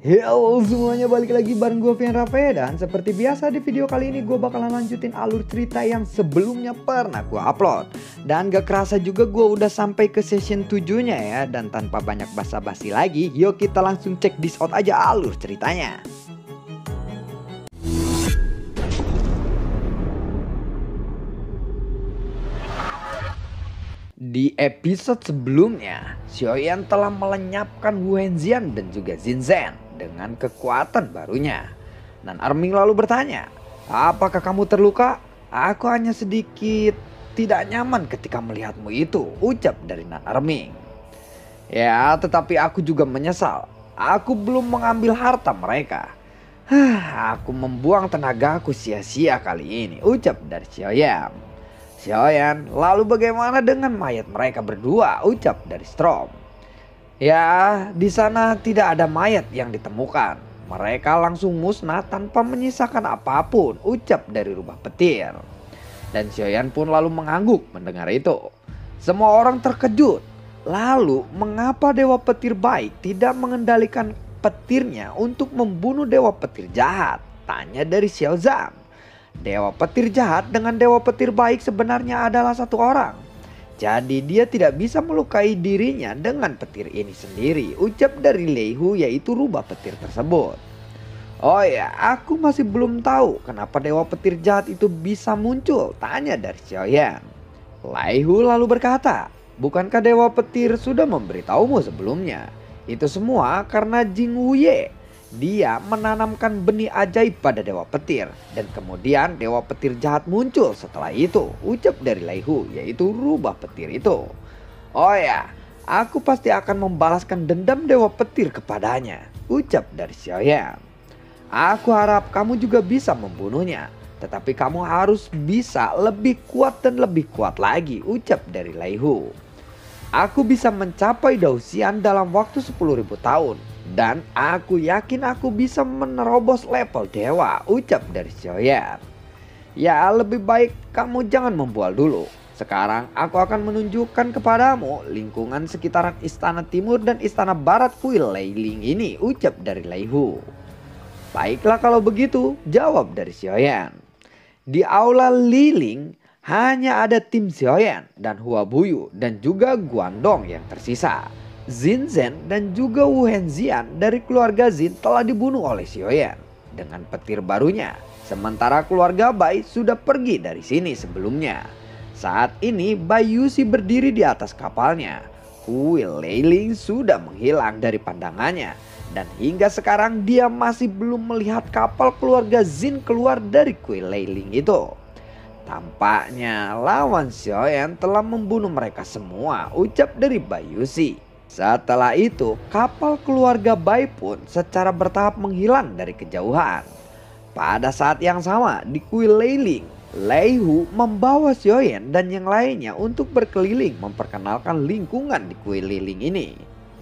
Halo semuanya, balik lagi bareng gue Vian Rafe. Dan seperti biasa di video kali ini gue bakalan lanjutin alur cerita yang sebelumnya pernah gue upload. Dan gak kerasa juga gue udah sampai ke session 7-nya ya. Dan tanpa banyak basa-basi lagi, yuk kita langsung cek this out aja alur ceritanya. Di episode sebelumnya, Xiaoyan telah melenyapkan Wu Henxian dan juga Jin Zhen dengan kekuatan barunya. Nan Erming lalu bertanya, apakah kamu terluka? Aku hanya sedikit tidak nyaman ketika melihatmu itu, ucap dari Nan Erming. Ya, tetapi aku juga menyesal. Aku belum mengambil harta mereka. Aku membuang tenagaku sia-sia kali ini, ucap dari Xiaoyan. Xiaoyan, lalu bagaimana dengan mayat mereka berdua? Ucap dari Strom. Ya, di sana tidak ada mayat yang ditemukan. Mereka langsung musnah tanpa menyisakan apapun, ucap dari rubah petir. Dan Xiaoyan pun lalu mengangguk mendengar itu. Semua orang terkejut. Lalu, mengapa Dewa Petir baik tidak mengendalikan petirnya untuk membunuh Dewa Petir jahat? Tanya dari Xiao Zhan. Dewa Petir jahat dengan Dewa Petir baik sebenarnya adalah satu orang. Jadi dia tidak bisa melukai dirinya dengan petir ini sendiri, ucap dari Lei Hu, yaitu rubah petir tersebut. Oh ya, aku masih belum tahu kenapa Dewa Petir jahat itu bisa muncul, tanya dari Xiaoyan. Lei Hu lalu berkata, bukankah Dewa Petir sudah memberitahumu sebelumnya? Itu semua karena Jing Wuye. Dia menanamkan benih ajaib pada Dewa Petir. Dan kemudian Dewa Petir jahat muncul setelah itu, ucap dari Lei Hu, yaitu rubah petir itu. Oh ya, aku pasti akan membalaskan dendam Dewa Petir kepadanya, ucap dari Xiaoyan. Aku harap kamu juga bisa membunuhnya. Tetapi kamu harus bisa lebih kuat dan lebih kuat lagi, ucap dari Lei Hu. Aku bisa mencapai Dausian dalam waktu 10.000 tahun. Dan aku yakin aku bisa menerobos level dewa, ucap dari Xiaoyan. Ya, lebih baik kamu jangan membual dulu. Sekarang aku akan menunjukkan kepadamu lingkungan sekitaran istana timur dan istana barat kuil Leiling ini, ucap dari Lei Hu. Baiklah kalau begitu, jawab dari Xiaoyan. Di aula Liling hanya ada tim Xiaoyan dan Hua Buyu dan juga Guandong yang tersisa. Jin Zhen dan juga Wu Henxian dari keluarga Jin telah dibunuh oleh Xiaoyan dengan petir barunya. Sementara keluarga Bai sudah pergi dari sini sebelumnya. Saat ini Bai Yuxi berdiri di atas kapalnya. Kuil Leiling sudah menghilang dari pandangannya. Dan hingga sekarang dia masih belum melihat kapal keluarga Jin keluar dari kuil Leiling itu. Tampaknya lawan Xiaoyan telah membunuh mereka semua, ucap dari Bai Yuxi. Setelah itu, kapal keluarga Bai pun secara bertahap menghilang dari kejauhan. Pada saat yang sama, di kuil Leiling, Lei Hu membawa Xiaoyan dan yang lainnya untuk berkeliling memperkenalkan lingkungan di kuil Leiling ini.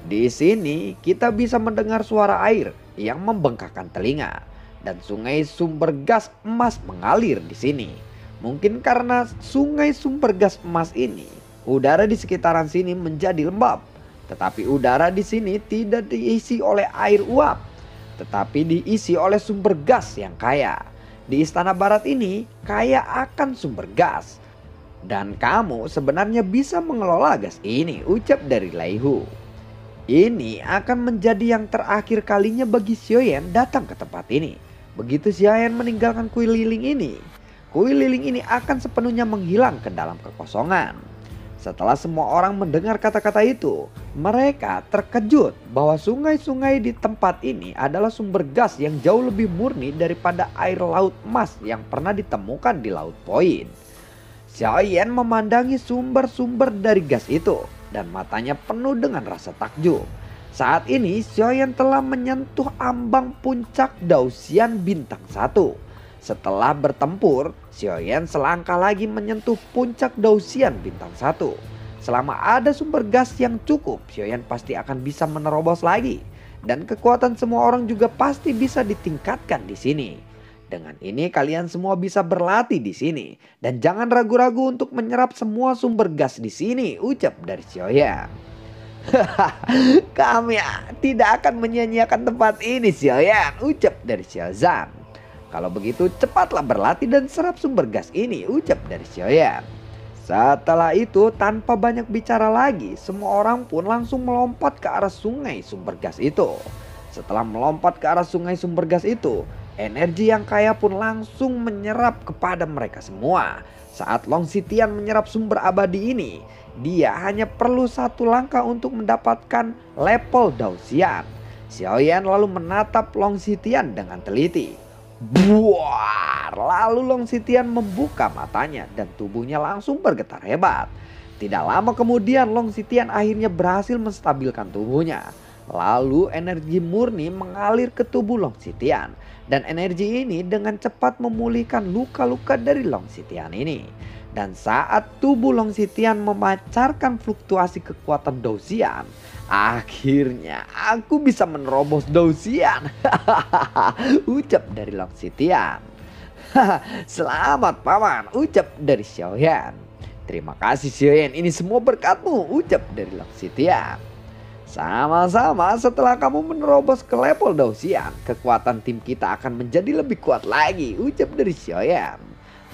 Di sini, kita bisa mendengar suara air yang membengkakkan telinga dan sungai sumber gas emas mengalir di sini. Mungkin karena sungai sumber gas emas ini, udara di sekitaran sini menjadi lembab. Tetapi udara di sini tidak diisi oleh air uap, tetapi diisi oleh sumber gas yang kaya. Di istana barat ini kaya akan sumber gas. Dan kamu sebenarnya bisa mengelola gas ini, ucap dari Lei Hu. Ini akan menjadi yang terakhir kalinya bagi Xiaoyan datang ke tempat ini. Begitu Xiaoyan meninggalkan kuil Liling ini, kuil Liling ini akan sepenuhnya menghilang ke dalam kekosongan. Setelah semua orang mendengar kata-kata itu, mereka terkejut bahwa sungai-sungai di tempat ini adalah sumber gas yang jauh lebih murni daripada air laut emas yang pernah ditemukan di Laut Point. Xiaoyan memandangi sumber-sumber dari gas itu dan matanya penuh dengan rasa takjub. Saat ini Xiaoyan telah menyentuh ambang puncak Dausian bintang 1. Setelah bertempur, Xiaoyan selangkah lagi menyentuh puncak Dausian bintang 1. Selama ada sumber gas yang cukup, Xiaoyan pasti akan bisa menerobos lagi. Dan kekuatan semua orang juga pasti bisa ditingkatkan di sini. Dengan ini kalian semua bisa berlatih di sini. Dan jangan ragu-ragu untuk menyerap semua sumber gas di sini, ucap dari Xiaoyan. Kami tidak akan menyia-nyiakan tempat ini, Xiaoyan, ucap dari Xiaozan. Kalau begitu cepatlah berlatih dan serap sumber gas ini, ucap dari Xiaoyan. Setelah itu tanpa banyak bicara lagi, semua orang pun langsung melompat ke arah sungai sumber gas itu. Setelah melompat ke arah sungai sumber gas itu, energi yang kaya pun langsung menyerap kepada mereka semua. Saat Long Xitian menyerap sumber abadi ini, dia hanya perlu satu langkah untuk mendapatkan level Daoxian. Xiaoyan lalu menatap Long Xitian dengan teliti. Buar! Lalu Long Xitian membuka matanya dan tubuhnya langsung bergetar hebat. Tidak lama kemudian Long Xitian akhirnya berhasil menstabilkan tubuhnya. Lalu energi murni mengalir ke tubuh Long Xitian. Dan energi ini dengan cepat memulihkan luka-luka dari Long Xitian ini. Dan saat tubuh Long Xitian memancarkan fluktuasi kekuatan Daoxian, akhirnya aku bisa menerobos Daoxian. Ucap dari Long Xitian. Selamat paman, ucap dari Xiaoyan. Terima kasih Xiaoyan, ini semua berkatmu, ucap dari Long Xitian. Sama-sama, setelah kamu menerobos ke level Daoxian, kekuatan tim kita akan menjadi lebih kuat lagi, ucap dari Xiaoyan.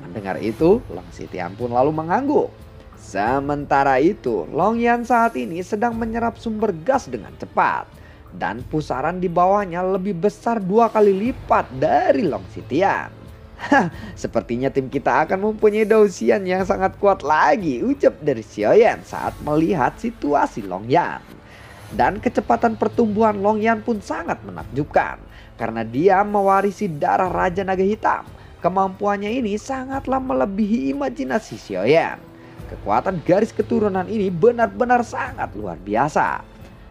Mendengar itu, Long Xitian pun lalu mengangguk. Sementara itu, Long Yan saat ini sedang menyerap sumber gas dengan cepat. Dan pusaran di bawahnya lebih besar 2 kali lipat dari Long Xitian. Sepertinya tim kita akan mempunyai Daoxian yang sangat kuat lagi, ucap dari Xiaoyan saat melihat situasi Long Yan. Dan kecepatan pertumbuhan Long Yan pun sangat menakjubkan. Karena dia mewarisi darah Raja Naga Hitam. Kemampuannya ini sangatlah melebihi imajinasi Xiaoyan. Kekuatan garis keturunan ini benar-benar sangat luar biasa.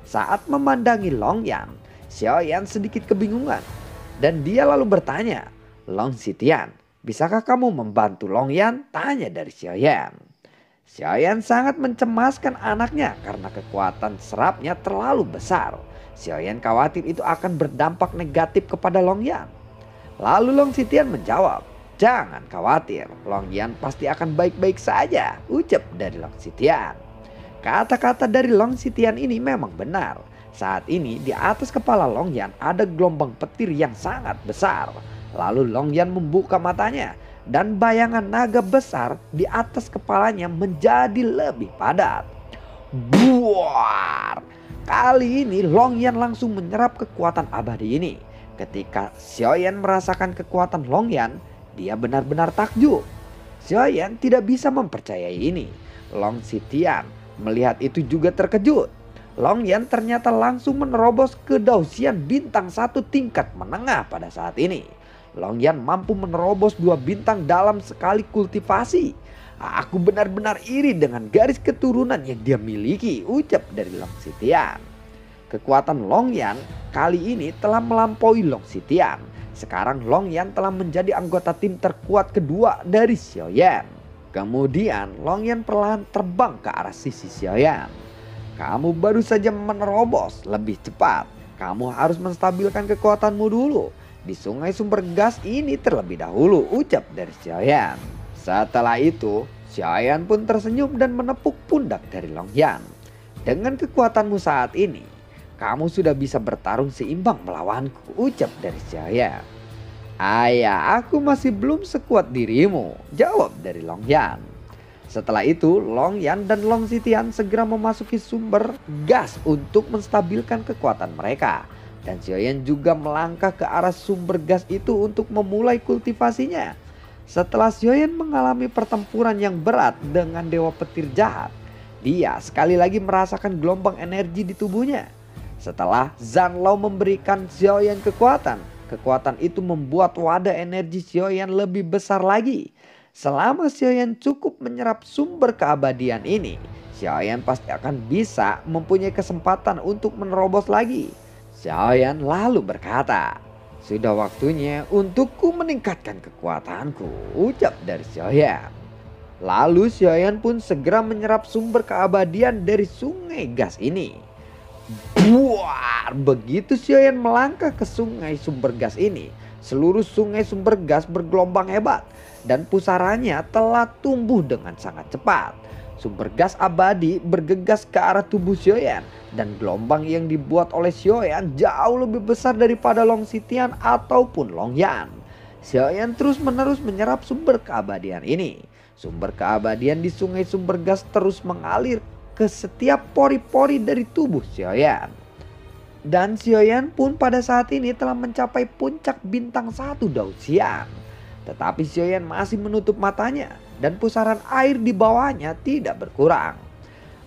Saat memandangi Long Yan, Xiaoyan sedikit kebingungan. Dan dia lalu bertanya, Long Xitian, bisakah kamu membantu Long Yan? Tanya dari Xiaoyan. Xiaoyan sangat mencemaskan anaknya karena kekuatan serapnya terlalu besar. Xiaoyan khawatir itu akan berdampak negatif kepada Long Yan. Lalu Long Xitian menjawab, jangan khawatir, Long Yan pasti akan baik-baik saja, ucap dari Long Xitian. Kata-kata dari Long Xitian ini memang benar. Saat ini di atas kepala Long Yan ada gelombang petir yang sangat besar. Lalu Long Yan membuka matanya dan bayangan naga besar di atas kepalanya menjadi lebih padat. Buar! Kali ini Long Yan langsung menyerap kekuatan abadi ini. Ketika Xiaoyan merasakan kekuatan Long Yan, dia benar-benar takjub. Xiaoyan tidak bisa mempercayai ini. Long Xitian melihat itu juga terkejut. Long Yan ternyata langsung menerobos ke Daoxian bintang 1 tingkat menengah pada saat ini. Long Yan mampu menerobos 2 bintang dalam sekali kultivasi. Aku benar-benar iri dengan garis keturunan yang dia miliki, ucap dari Long Xitian. Kekuatan Long Yan kali ini telah melampaui Long Xitian. Sekarang Long Yan telah menjadi anggota tim terkuat kedua dari Xiaoyan. Kemudian Long Yan perlahan terbang ke arah sisi Xiaoyan. Kamu baru saja menerobos, lebih cepat. Kamu harus menstabilkan kekuatanmu dulu. Di sungai sumber gas ini terlebih dahulu, ucap dari Xiaoyan. Setelah itu, Xiaoyan pun tersenyum dan menepuk pundak dari Long Yan. Dengan kekuatanmu saat ini, kamu sudah bisa bertarung seimbang melawanku, ucap dari Xiaoyan. Ayah, aku masih belum sekuat dirimu, jawab dari Long Yan. Setelah itu, Long Yan dan Long Xitian segera memasuki sumber gas untuk menstabilkan kekuatan mereka. Dan Xiaoyan juga melangkah ke arah sumber gas itu untuk memulai kultivasinya. Setelah Xiaoyan mengalami pertempuran yang berat dengan Dewa Petir Jahat, dia sekali lagi merasakan gelombang energi di tubuhnya. Setelah Zhan Lao memberikan Xiaoyan kekuatan, kekuatan itu membuat wadah energi Xiaoyan lebih besar lagi. Selama Xiaoyan cukup menyerap sumber keabadian ini, Xiaoyan pasti akan bisa mempunyai kesempatan untuk menerobos lagi. Xiaoyan lalu berkata, sudah waktunya untukku meningkatkan kekuatanku, ucap dari Xiaoyan. Lalu Xiaoyan pun segera menyerap sumber keabadian dari sungai gas ini. Buar! Begitu Xiaoyan melangkah ke sungai sumber gas ini, seluruh sungai sumber gas bergelombang hebat dan pusarannya telah tumbuh dengan sangat cepat. Sumber gas abadi bergegas ke arah tubuh Xiaoyan dan gelombang yang dibuat oleh Xiaoyan jauh lebih besar daripada Long Xitian ataupun Long Yan. Xiaoyan terus-menerus menyerap sumber keabadian ini. Sumber keabadian di sungai sumber gas terus mengalir ke setiap pori-pori dari tubuh Xiaoyan. Dan Xiaoyan pun pada saat ini telah mencapai puncak bintang 1 Daoxian. Tetapi Xiaoyan masih menutup matanya dan pusaran air di bawahnya tidak berkurang.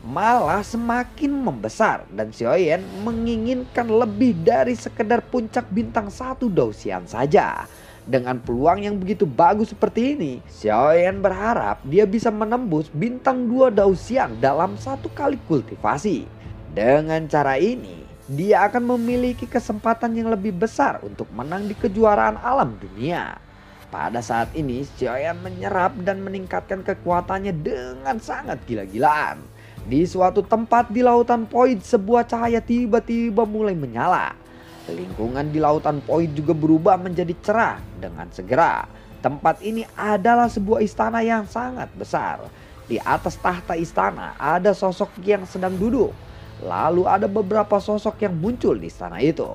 Malah semakin membesar dan Xiaoyan menginginkan lebih dari sekedar puncak bintang 1 Daoxian saja. Dengan peluang yang begitu bagus seperti ini, Xiaoyan berharap dia bisa menembus bintang 2 Daoxian dalam 1 kali kultivasi. Dengan cara ini, dia akan memiliki kesempatan yang lebih besar untuk menang di kejuaraan alam dunia. Pada saat ini, Xiaoyan menyerap dan meningkatkan kekuatannya dengan sangat gila-gilaan. Di suatu tempat di lautan Void, sebuah cahaya tiba-tiba mulai menyala. Lingkungan di lautan Void juga berubah menjadi cerah dengan segera. Tempat ini adalah sebuah istana yang sangat besar. Di atas tahta istana ada sosok yang sedang duduk. Lalu ada beberapa sosok yang muncul di istana itu.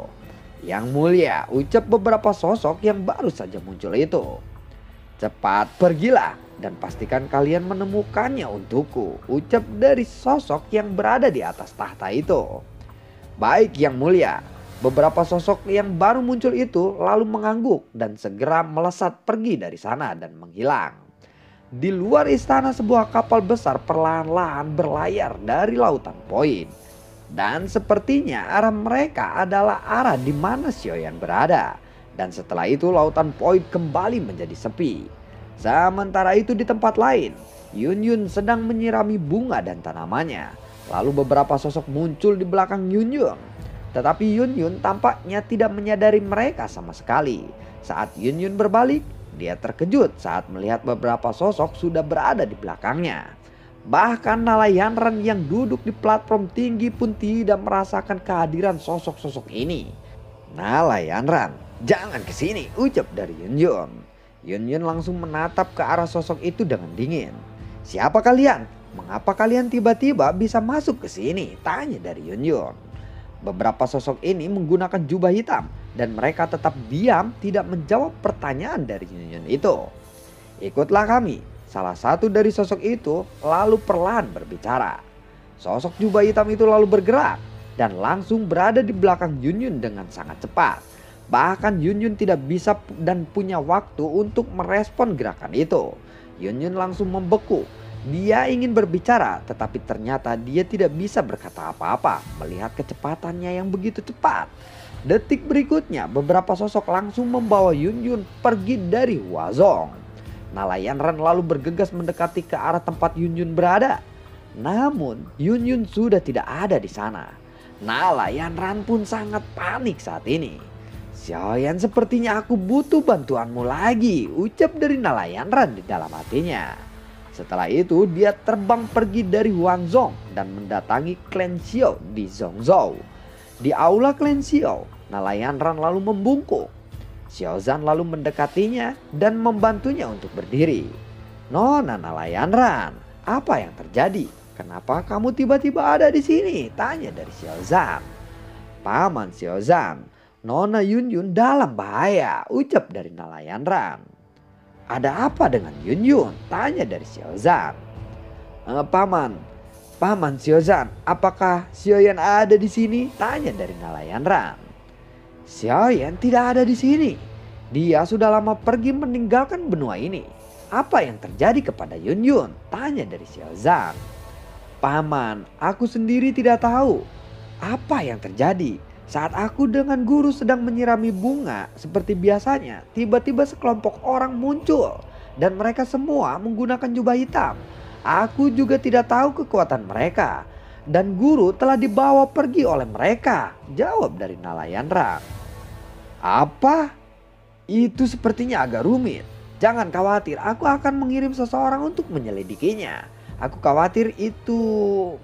Yang mulia, ucap beberapa sosok yang baru saja muncul itu. Cepat pergilah dan pastikan kalian menemukannya untukku, ucap dari sosok yang berada di atas tahta itu. Baik yang mulia. Beberapa sosok yang baru muncul itu lalu mengangguk dan segera melesat pergi dari sana dan menghilang. Di luar istana sebuah kapal besar perlahan-lahan berlayar dari lautan Void. Dan sepertinya arah mereka adalah arah di mana Xiaoyan berada. Dan setelah itu lautan Void kembali menjadi sepi. Sementara itu di tempat lain, Yun Yun sedang menyirami bunga dan tanamannya. Lalu beberapa sosok muncul di belakang Yun Yun. Tetapi Yun Yun tampaknya tidak menyadari mereka sama sekali. Saat Yun Yun berbalik, dia terkejut saat melihat beberapa sosok sudah berada di belakangnya. Bahkan Nalayanran yang duduk di platform tinggi pun tidak merasakan kehadiran sosok-sosok ini. Nalayanran, jangan kesini, ucap dari Yun Yun. Yun Yun langsung menatap ke arah sosok itu dengan dingin. Siapa kalian? Mengapa kalian tiba-tiba bisa masuk ke sini? Tanya dari Yun Yun. Beberapa sosok ini menggunakan jubah hitam dan mereka tetap diam tidak menjawab pertanyaan dari Yun Yun itu. Ikutlah kami. Salah satu dari sosok itu lalu perlahan berbicara. Sosok jubah hitam itu lalu bergerak dan langsung berada di belakang Yun Yun dengan sangat cepat. Bahkan Yun Yun tidak bisa dan punya waktu untuk merespon gerakan itu. Yun Yun langsung membeku. Dia ingin berbicara tetapi ternyata dia tidak bisa berkata apa-apa melihat kecepatannya yang begitu cepat. Detik berikutnya beberapa sosok langsung membawa Yun Yun pergi dari Huazong. Nalayanran lalu bergegas mendekati ke arah tempat Yun Yun berada. Namun Yun Yun sudah tidak ada di sana. Nalayanran pun sangat panik saat ini. Xiaoyan, sepertinya aku butuh bantuanmu lagi, ucap dari Nalayanran di dalam hatinya. Setelah itu dia terbang pergi dari Huangzhong dan mendatangi klan Xiao di Zhongzhou. Di aula klan Xiao, Nalayanran lalu membungkuk. Xiaozan lalu mendekatinya dan membantunya untuk berdiri. Nona Nalayanran, apa yang terjadi? Kenapa kamu tiba-tiba ada di sini? Tanya dari Xiaozan. Paman Xiaozan, Nona Yun Yun dalam bahaya, ucap dari Nalayanran. Ada apa dengan Yun Yun? Tanya dari Xiaozan. Paman Xiaozan, apakah Xiaoyan ada di sini? Tanya dari Nalayanran. Xiaoyan tidak ada di sini. Dia sudah lama pergi meninggalkan benua ini. Apa yang terjadi kepada Yun Yun? Tanya dari Xiaozan. Paman, aku sendiri tidak tahu apa yang terjadi. Saat aku dengan guru sedang menyirami bunga seperti biasanya, tiba-tiba sekelompok orang muncul dan mereka semua menggunakan jubah hitam. Aku juga tidak tahu kekuatan mereka dan guru telah dibawa pergi oleh mereka, jawab dari Nalayanran. Apa? Itu sepertinya agak rumit. Jangan khawatir, aku akan mengirim seseorang untuk menyelidikinya. Aku khawatir itu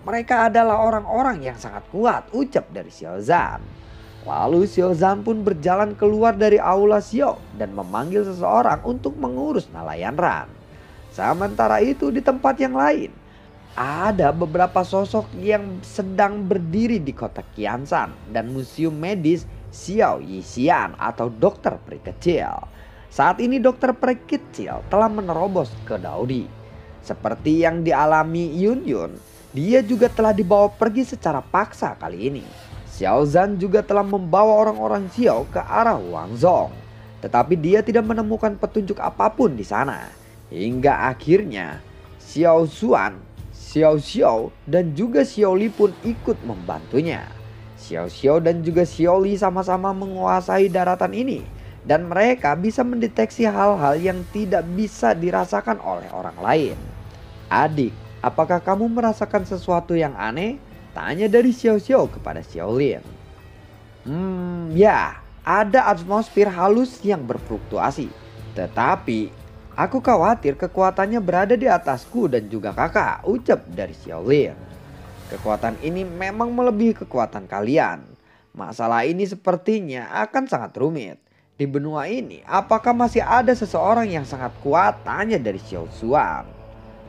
mereka adalah orang-orang yang sangat kuat, ucap dari Xiaozan. Lalu Xiaozan pun berjalan keluar dari aula Xiao dan memanggil seseorang untuk mengurus Nalayanran. Sementara itu di tempat yang lain, ada beberapa sosok yang sedang berdiri di kota Qiansan dan museum medis Xiao Yixian atau dokter peri kecil. Saat ini dokter peri kecil telah menerobos ke Daodi. Seperti yang dialami Yun Yun, dia juga telah dibawa pergi secara paksa kali ini. Xiao Zhan juga telah membawa orang-orang Xiao ke arah Wangzhong. Tetapi dia tidak menemukan petunjuk apapun di sana. Hingga akhirnya Xiao Xuan, Xiao Xiao dan juga Xiao Li pun ikut membantunya. Xiao Xiao dan juga Xiao Li sama-sama menguasai daratan ini. Dan mereka bisa mendeteksi hal-hal yang tidak bisa dirasakan oleh orang lain. Adik, apakah kamu merasakan sesuatu yang aneh? Tanya dari Xiao Xiao kepada Xiao Lin. Ya, ada atmosfer halus yang berfluktuasi. Tetapi aku khawatir kekuatannya berada di atasku dan juga kakak, ucap dari Xiao Lin. Kekuatan ini memang melebihi kekuatan kalian. Masalah ini sepertinya akan sangat rumit. Di benua ini, apakah masih ada seseorang yang sangat kuat? Tanya dari Xiao Xuan.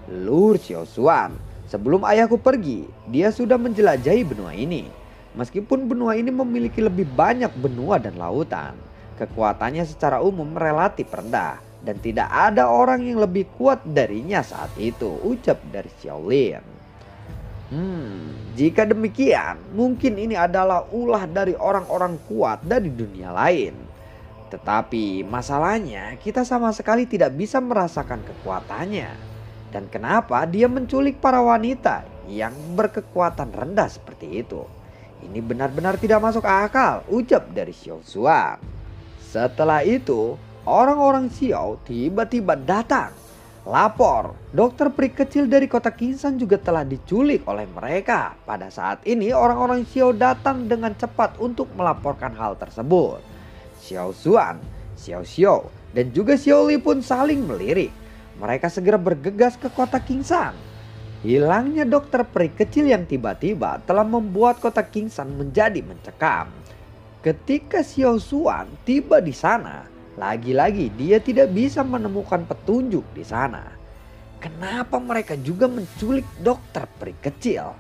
Lur Xiao Xuan, sebelum ayahku pergi, dia sudah menjelajahi benua ini. Meskipun benua ini memiliki lebih banyak benua dan lautan, kekuatannya secara umum relatif rendah. Dan tidak ada orang yang lebih kuat darinya saat itu, ucap dari Xiao Lin. Jika demikian, mungkin ini adalah ulah dari orang-orang kuat dari dunia lain. Tetapi masalahnya kita sama sekali tidak bisa merasakan kekuatannya. Dan kenapa dia menculik para wanita yang berkekuatan rendah seperti itu? Ini benar-benar tidak masuk akal, ucap dari Xiao Xuan. Setelah itu, orang-orang Xiao tiba-tiba datang. Lapor, dokter peri kecil dari kota Qiansan juga telah diculik oleh mereka. Pada saat ini orang-orang Xiao datang dengan cepat untuk melaporkan hal tersebut. Xiao Xuan, Xiao Xiao, dan juga Xiao Li pun saling melirik. Mereka segera bergegas ke kota Qiansan. Hilangnya dokter peri kecil yang tiba-tiba telah membuat kota Qiansan menjadi mencekam. Ketika Xiao Xuan tiba di sana, lagi-lagi dia tidak bisa menemukan petunjuk di sana. Kenapa mereka juga menculik dokter peri kecil?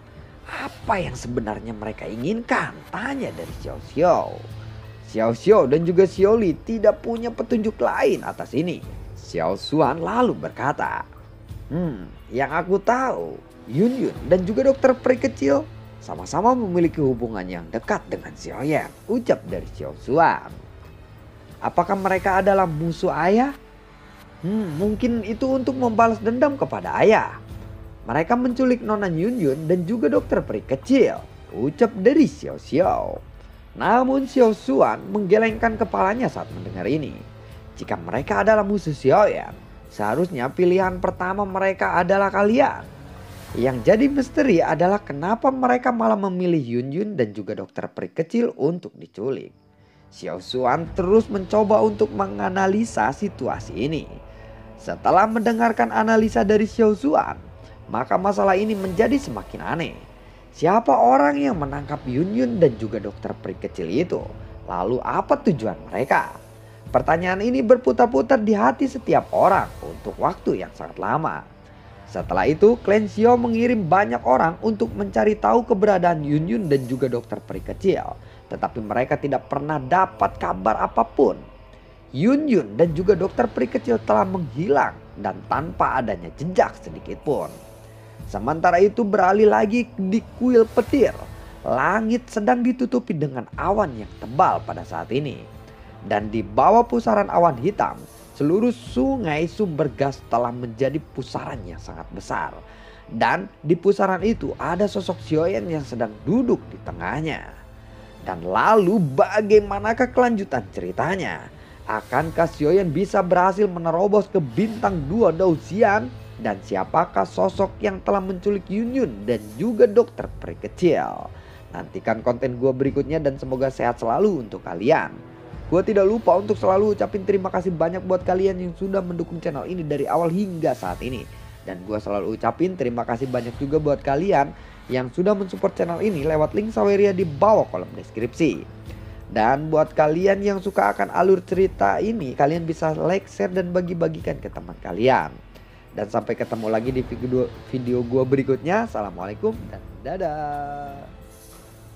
Apa yang sebenarnya mereka inginkan? Tanya dari Xiao Xiao. Xiao Xiao dan juga Xiao Li tidak punya petunjuk lain atas ini. Xiao Xuan lalu berkata, yang aku tahu, Yun Yun dan juga dokter peri kecil sama-sama memiliki hubungan yang dekat dengan Xiao Yan, ucap dari Xiao Xuan. Apakah mereka adalah musuh ayah? Mungkin itu untuk membalas dendam kepada ayah. Mereka menculik Nona Yun Yun dan juga dokter peri kecil, ucap dari Xiao Xiao. Namun Xiao Xuan menggelengkan kepalanya saat mendengar ini. Jika mereka adalah musuh Xiao Yan, seharusnya pilihan pertama mereka adalah kalian. Yang jadi misteri adalah kenapa mereka malah memilih Yun Yun dan juga dokter peri kecil untuk diculik. Xiao Xuan terus mencoba untuk menganalisa situasi ini. Setelah mendengarkan analisa dari Xiao Xuan, maka masalah ini menjadi semakin aneh. Siapa orang yang menangkap Yun Yun dan juga dokter peri kecil itu? Lalu apa tujuan mereka? Pertanyaan ini berputar-putar di hati setiap orang untuk waktu yang sangat lama. Setelah itu, klan Xiao mengirim banyak orang untuk mencari tahu keberadaan Yun Yun dan juga dokter peri kecil. Tetapi mereka tidak pernah dapat kabar apapun. Yun Yun dan juga dokter peri kecil telah menghilang dan tanpa adanya jejak sedikit pun. Sementara itu beralih lagi di kuil petir. Langit sedang ditutupi dengan awan yang tebal pada saat ini. Dan di bawah pusaran awan hitam, seluruh sungai sumber gas telah menjadi pusaran yang sangat besar. Dan di pusaran itu ada sosok Xiao Yan yang sedang duduk di tengahnya. Dan lalu bagaimanakah kelanjutan ceritanya? Akankah Xiao Yan bisa berhasil menerobos ke bintang 2 Dao Xian? Dan siapakah sosok yang telah menculik Yun Yun dan juga dokter peri kecil? Nantikan konten gue berikutnya dan semoga sehat selalu untuk kalian. Gue tidak lupa untuk selalu ucapin terima kasih banyak buat kalian yang sudah mendukung channel ini dari awal hingga saat ini. Dan gue selalu ucapin terima kasih banyak juga buat kalian yang sudah mensupport channel ini lewat link Saweria di bawah kolom deskripsi. Dan buat kalian yang suka akan alur cerita ini, kalian bisa like, share, dan bagi-bagikan ke teman kalian. Dan sampai ketemu lagi di video gua berikutnya. Assalamualaikum dan dadah.